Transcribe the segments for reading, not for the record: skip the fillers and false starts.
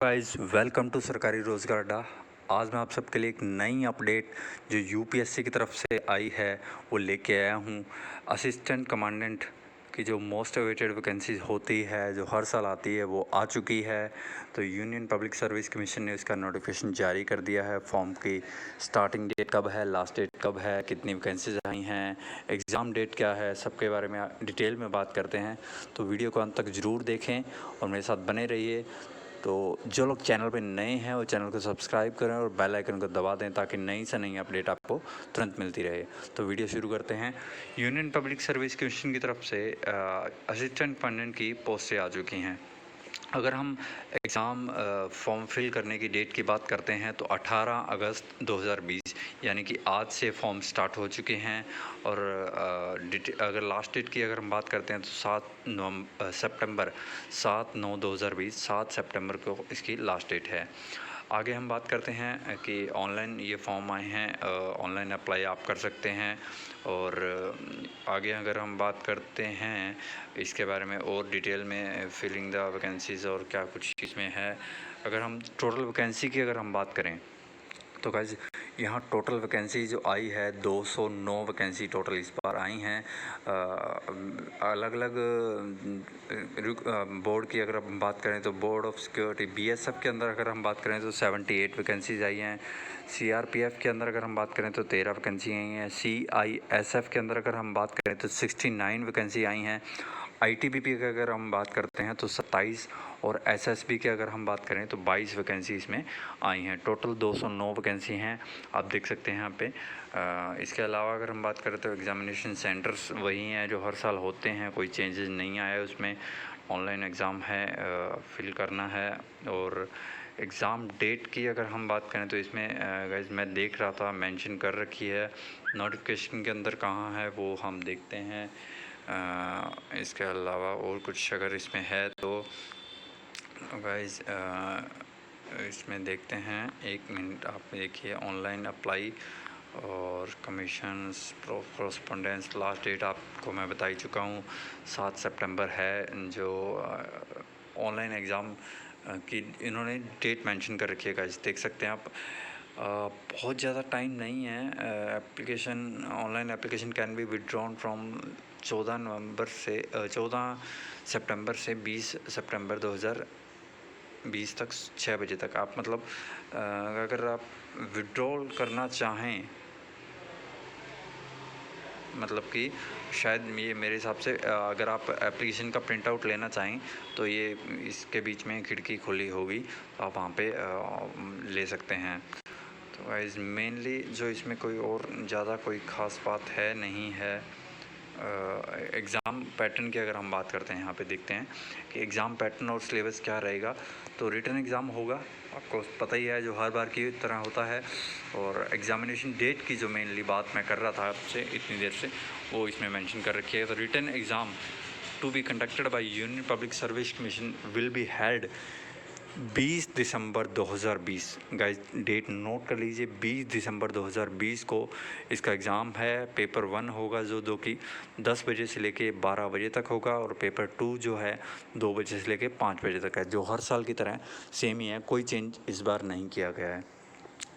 Guys, welcome to सरकारी रोज़गार अड्डा। आज मैं आप सबके लिए एक नई अपडेट जो यूपीएससी की तरफ से आई है वो लेके आया हूँ। असिस्टेंट कमांडेंट की जो मोस्ट अवेटेड वैकेंसीज होती है, जो हर साल आती है, वो आ चुकी है। तो यूनियन पब्लिक सर्विस कमीशन ने इसका नोटिफिकेशन जारी कर दिया है। फॉर्म की स्टार्टिंग डेट कब है, लास्ट डेट कब है, कितनी वैकेंसीज आई हैं, एग्ज़ाम डेट क्या है, सबके बारे में डिटेल में बात करते हैं। तो वीडियो को अंत तक ज़रूर देखें और मेरे साथ बने रहिए। तो जो लोग चैनल पे नए हैं वो चैनल को सब्सक्राइब करें और बेल आइकन को दबा दें ताकि नई से नई अपडेट आपको तुरंत मिलती रहे। तो वीडियो शुरू करते हैं। यूनियन पब्लिक सर्विस कमीशन की तरफ से असिस्टेंट कमांडेंट की पोस्टें आ चुकी हैं। अगर हम एग्ज़ाम फॉर्म फिल करने की डेट की बात करते हैं तो 18 अगस्त 2020 यानी कि आज से फॉर्म स्टार्ट हो चुके हैं। और अगर लास्ट डेट की अगर हम बात करते हैं तो 7 सितंबर को इसकी लास्ट डेट है। आगे हम बात करते हैं कि ऑनलाइन ये फॉर्म आए हैं, ऑनलाइन अप्लाई आप कर सकते हैं। और आगे अगर हम बात करते हैं इसके बारे में और डिटेल में, फिलिंग द वैकेंसीज़ और क्या कुछ इसमें है। अगर हम टोटल वैकेंसी की अगर हम बात करें तो गाइज यहाँ टोटल वैकेंसी जो आई है 209 वैकेंसी टोटल इस बार आई हैं। अलग अलग बोर्ड की अगर हम बात करें तो बोर्ड ऑफ सिक्योरिटी बीएसएफ के अंदर अगर हम बात करें तो 78 वैकेंसीज आई हैं। सीआरपीएफ के अंदर अगर हम बात करें तो 13 वैकेंसी आई हैं। सीआईएसएफ के अंदर अगर हम बात करें तो 69 वैकेंसी आई हैं। आईटीबीपी की अगर हम बात करते हैं तो 27 और एसएसबी की अगर हम बात करें तो 22 वैकेंसी इसमें आई हैं। टोटल 209 वैकेंसी हैं, आप देख सकते हैं यहाँ पे। इसके अलावा अगर हम बात करें तो एग्ज़ामिनेशन सेंटर्स वही हैं जो हर साल होते हैं, कोई चेंजेस नहीं आया उसमें। ऑनलाइन एग्ज़ाम है, फिल करना है। और एग्ज़ाम डेट की अगर हम बात करें तो इसमें गाइस मैं देख रहा था मेंशन कर रखी है, नोटिफिकेशन के अंदर कहाँ है वो हम देखते हैं। इसके अलावा और कुछ अगर इसमें है तो गाइस इसमें देखते हैं। एक मिनट आप देखिए, ऑनलाइन अप्लाई और कमीशंस कॉरस्पॉन्डेंस लास्ट डेट आपको मैं बता ही चुका हूँ, 7 सितंबर है। जो ऑनलाइन एग्ज़ाम की इन्होंने डेट मेंशन कर रखी है गाइस, देख सकते हैं आप। बहुत ज़्यादा टाइम नहीं है। Application online application can be withdrawn from 14 सितंबर से 20 सितंबर 2020 तक 6 बजे तक। आप मतलब अगर आप विड्रॉल करना चाहें, मतलब कि शायद ये मेरे हिसाब से अगर आप एप्लीकेशन का प्रिंट आउट लेना चाहें तो ये इसके बीच में खिड़की खुली होगी, तो आप वहाँ पे ले सकते हैं। तो गाइस मेनली जो इसमें कोई और ज़्यादा कोई ख़ास बात है नहीं है। एग्ज़ाम पैटर्न की अगर हम बात करते हैं, यहाँ पे देखते हैं कि एग्ज़ाम पैटर्न और सिलेबस क्या रहेगा। तो रिटन एग्ज़ाम होगा, आपको पता ही है, जो हर बार की तरह होता है। और एग्ज़ामिनेशन डेट की जो मेनली बात मैं कर रहा था आपसे इतनी देर से, वो इसमें मेंशन कर रखी है। तो written exam to be conducted by union public service commission will be held 20 दिसंबर 2020। गाइस डेट नोट कर लीजिए, 20 दिसंबर 2020 को इसका एग्ज़ाम है। पेपर 1 होगा जो कि 10 बजे से लेके 12 बजे तक होगा, और पेपर 2 जो है 2 बजे से लेके 5 बजे तक है। जो हर साल की तरह सेम ही है, कोई चेंज इस बार नहीं किया गया है।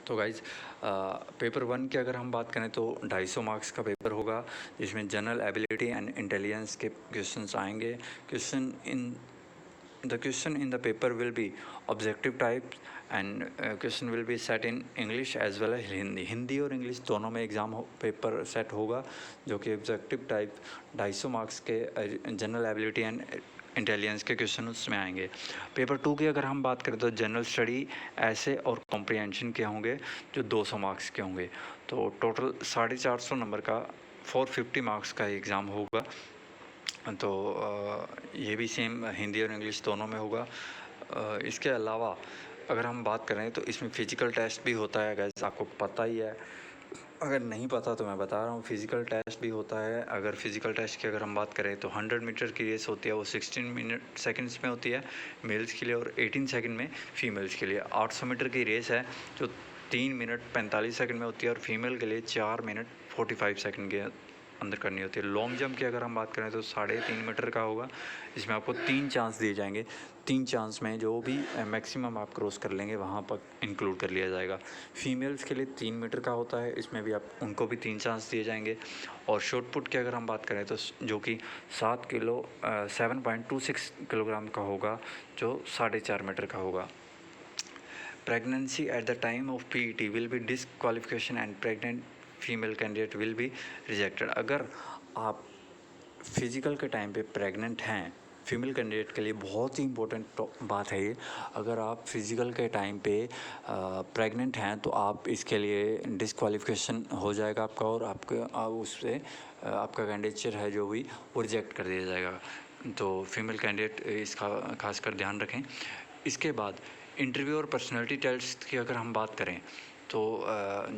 तो गाइज़ पेपर 1 की अगर हम बात करें तो 250 मार्क्स का पेपर होगा, जिसमें जनरल एबिलिटी एंड इंटेलिजेंस के क्वेश्चंस आएंगे। The question in the paper will be objective type and question will be set in English as well as Hindi और इंग्लिश दोनों में एग्ज़ाम पेपर सेट होगा, जो कि ऑब्जेक्टिव टाइप 250 मार्क्स के general ability and intelligence के question उसमें आएंगे। पेपर 2 की अगर हम बात करें तो जनरल स्टडी, ऐसे और कॉम्प्रिहेंशन के होंगे जो 200 मार्क्स के होंगे। तो टोटल 450 नंबर का 450 मार्क्स का एग्ज़ाम होगा। तो ये भी सेम हिंदी और इंग्लिश दोनों में होगा। इसके अलावा अगर हम बात करें तो इसमें फ़िज़िकल टेस्ट भी होता है गाइस, आपको पता ही है। अगर नहीं पता तो मैं बता रहा हूँ, फ़िज़िकल टेस्ट भी होता है। अगर फ़िज़िकल टेस्ट की अगर हम बात करें तो 100 मीटर की रेस होती है, वो 16 सेकंड्स में होती है मेल्स के लिए, और 18 सेकंड में फ़ीमेल्स के लिए। 800 मीटर की रेस है जो 3 मिनट 45 सेकंड में होती है, और फीमेल के लिए 4 मिनट 45 सेकंड के अंदर करनी होती है। लॉन्ग जंप की अगर हम बात करें तो 3.5 मीटर का होगा, इसमें आपको 3 चांस दिए जाएंगे। 3 चांस में जो भी मैक्सिमम आप क्रॉस कर लेंगे वहाँ पर इंक्लूड कर लिया जाएगा। फीमेल्स के लिए 3 मीटर का होता है, इसमें भी आप उनको भी 3 चांस दिए जाएंगे। और शॉट पुट की अगर हम बात करें तो जो कि 7.26 किलोग्राम का होगा, जो 4.5 मीटर का होगा। Pregnancy at the time of PET will be disqualification and pregnant female candidate will be rejected। अगर आप फिज़िकल के टाइम पे प्रेग्नेंट हैं, फीमेल कैंडिडेट के लिए बहुत ही इंपॉर्टेंट बात है ये। अगर आप फिज़िकल के टाइम पे प्रेग्नेंट हैं तो आप इसके लिए डिस्क्वालिफिकेशन हो जाएगा आपका, और आप उससे आपका कैंडिडेचर है जो भी वो रिजेक्ट कर दिया जाएगा। तो फीमेल कैंडिडेट इसका खासकर ध्यान रखें। इसके बाद इंटरव्यू और पर्सनालिटी टेस्ट की अगर हम बात करें तो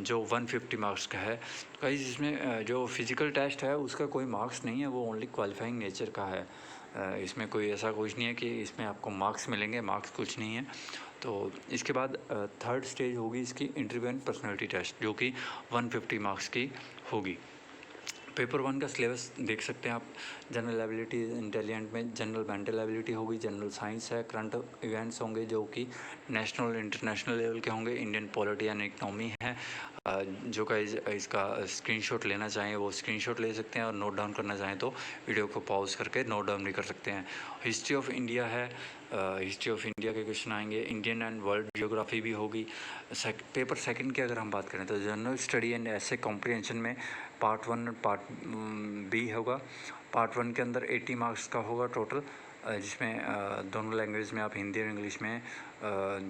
जो 150 मार्क्स का है, तो गाइस इसमें जो फिज़िकल टेस्ट है उसका कोई मार्क्स नहीं है, वो ओनली क्वालिफाइंग नेचर का है। इसमें कोई ऐसा कुछ नहीं है कि इसमें आपको मार्क्स मिलेंगे, मार्क्स कुछ नहीं है। तो इसके बाद थर्ड स्टेज होगी इसकी इंटरव्यू एंड पर्सनालिटी टेस्ट, जो कि 150 मार्क्स की होगी। पेपर 1 का सिलेबस देख सकते हैं आप। जनरल एबिलिटी इंटेलिजेंट में जनरल मेंटल एबिलिटी होगी, जनरल साइंस है, करंट इवेंट्स होंगे जो कि नेशनल और इंटरनेशनल लेवल के होंगे, इंडियन पॉलिटी एंड इकनॉमी है। जो का इसका स्क्रीनशॉट लेना चाहें वो स्क्रीनशॉट ले सकते हैं, और नोट डाउन करना चाहें तो वीडियो को पॉज करके नोट डाउन भी कर सकते हैं। हिस्ट्री ऑफ इंडिया है, हिस्ट्री ऑफ इंडिया के क्वेश्चन आएंगे। इंडियन एंड वर्ल्ड जियोग्राफी भी होगी। पेपर सेकंड की अगर हम बात करें तो जनरल स्टडी एंड ऐसे कॉम्प्रिहेंशन में पार्ट 1 पार्ट बी होगा। पार्ट 1 के अंदर 80 मार्क्स का होगा टोटल, जिसमें दोनों लैंग्वेज में आप हिंदी और इंग्लिश में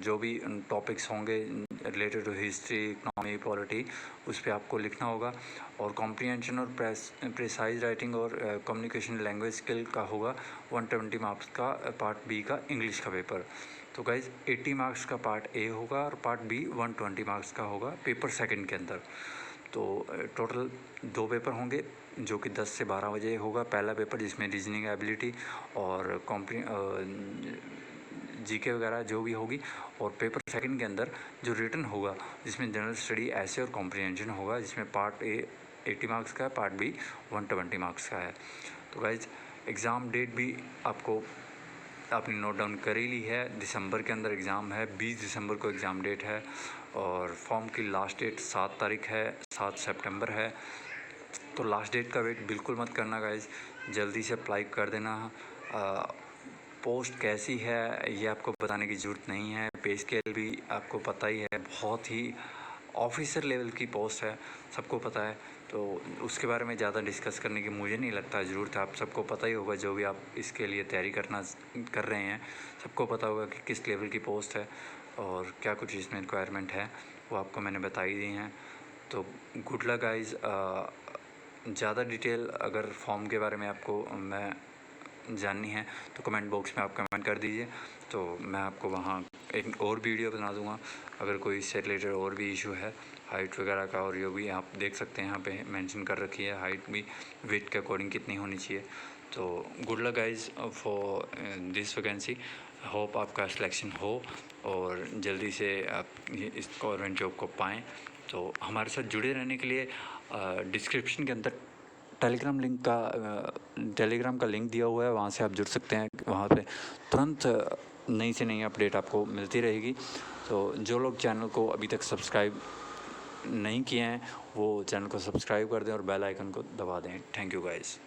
जो भी टॉपिक्स होंगे related to history, economy, polity, उस पर आपको लिखना होगा। और कॉम्प्रिहेंशन और प्रिसाइज राइटिंग और कम्युनिकेशन लैंग्वेज स्किल का होगा 120 मार्क्स का पार्ट बी का इंग्लिश का पेपर। तो गाइज 80 मार्क्स का पार्ट ए होगा और पार्ट बी 120 मार्क्स का होगा पेपर सेकंड के अंदर। तो टोटल 2 पेपर होंगे जो कि 10 से 12 बजे होगा। पहला पेपर जिसमें रीजनिंग एबिलिटी और जीके वगैरह जो भी होगी, और पेपर सेकंड के अंदर जो रिटन होगा जिसमें जनरल स्टडी ऐसे और कॉम्प्रिहेंशन होगा, जिसमें पार्ट ए 80 मार्क्स का है, पार्ट बी 120 मार्क्स का है। तो गाइज एग्ज़ाम डेट भी आपने नोट डाउन कर ही ली है। दिसंबर के अंदर एग्ज़ाम है, 20 दिसंबर को एग्ज़ाम डेट है, और फॉर्म की लास्ट डेट 7 तारीख है, 7 सितंबर है। तो लास्ट डेट का वेट बिल्कुल मत करना गाइज, जल्दी से अप्लाई कर देना। पोस्ट कैसी है ये आपको बताने की ज़रूरत नहीं है, पे स्केल भी आपको पता ही है, बहुत ही ऑफिसर लेवल की पोस्ट है, सबको पता है। तो उसके बारे में ज़्यादा डिस्कस करने की मुझे नहीं लगता ज़रूरत है। आप सबको पता ही होगा, जो भी आप इसके लिए तैयारी कर रहे हैं, सबको पता होगा कि किस लेवल की पोस्ट है और क्या कुछ इसमें रिक्वायरमेंट है, वो आपको मैंने बताई दी हैं। तो गुड लक गाइज। ज़्यादा डिटेल अगर फॉर्म के बारे में आपको मैं जाननी है तो कमेंट बॉक्स में आप कमेंट कर दीजिए, तो मैं आपको वहाँ एक और वीडियो बना दूँगा। अगर कोई इससे रिलेटेड और भी इशू है हाइट वगैरह का, और ये भी आप देख सकते हैं यहाँ पे मेंशन कर रखी है, हाइट भी वेट के अकॉर्डिंग कितनी होनी चाहिए। तो good luck guys for this vacancy. Hope आपका सिलेक्शन हो और जल्दी से आप इस गवर्नमेंट जॉब को पाएँ। तो हमारे साथ जुड़े रहने के लिए डिस्क्रिप्शन के अंदर टेलीग्राम का लिंक दिया हुआ है, वहाँ से आप जुड़ सकते हैं। वहाँ पे तुरंत नई से नई अपडेट आपको मिलती रहेगी। तो जो लोग चैनल को अभी तक सब्सक्राइब नहीं किए हैं वो चैनल को सब्सक्राइब कर दें और बेल आइकन को दबा दें। Thank you guys.